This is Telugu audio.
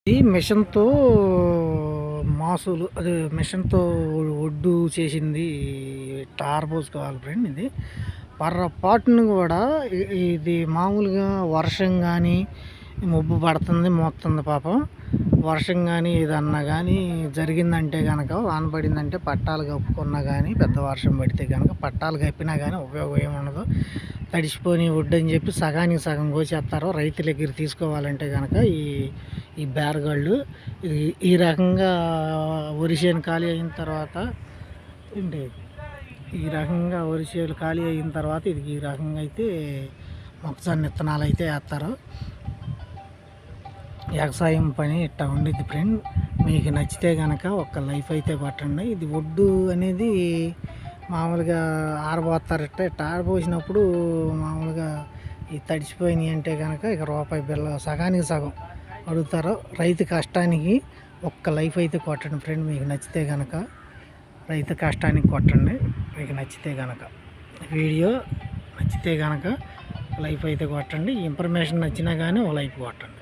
ఈ మిషన్‌తో మాసులు అదే మిషన్‌తో ఒడ్డు చేసింది టార్ పోసుకోవాలి ఫ్రెండ్ ఇది. పొర్రపాటున గూడా ఇది మామూలుగా వర్షం గానీ, మబ్బు పడుతుంది, మోస్తుంది పాపం. వర్షం గానీ, ఏదన్నా గానీ జరిగిందంటే గనక వాన పడిందంటే పట్టాలు కప్పుకున్నా గానీ, పెద్ద వర్షం పడితే గనక పట్టాలు కప్పినా గానీ ఉపయోగం ఏముండదు. తడిసిపోని వడ్డని చెప్పి సగానికి సగం కోసేత్తారు. రైతుల దగ్గర తీసుకోవాలంటే గనక ఈ బేరగాళ్ళు ఇది ఈ రకంగా వరి చేను ఖాళీ అయిన తర్వాత ఏంటి ఈ రకంగా వరి చేను ఖాళీ అయిన తర్వాత ఇది ఈ రకంగా అయితే మొక్కజొన్న విత్తనాలు అయితే వేస్తారు. వ్యవసాయం పని ఇట్టా ఉండిద్ది ఫ్రెండ్. మీకు నచ్చితే కనుక ఒక లైఫ్ అయితే కొట్టండి. ఇది ఒడ్డు అనేది మామూలుగా ఆరబోస్తారట. ఇట్ట ఆరబోసినప్పుడు మామూలుగా ఈ తడిసిపోయినాయి అంటే కనుక ఇక రూపాయి బిల్ల సగానికి సగం అడుగుతారు. రైతు కష్టానికి ఒక్క లైఫ్ అయితే కొట్టండి ఫ్రెండ్. మీకు నచ్చితే కనుక రైతు కష్టానికి కొట్టండి. మీకు నచ్చితే కనుక వీడియో నచ్చితే కనుక లైఫ్ అయితే కొట్టండి. ఇన్ఫర్మేషన్ నచ్చినా కానీ ఒక లైఫ్ కొట్టండి.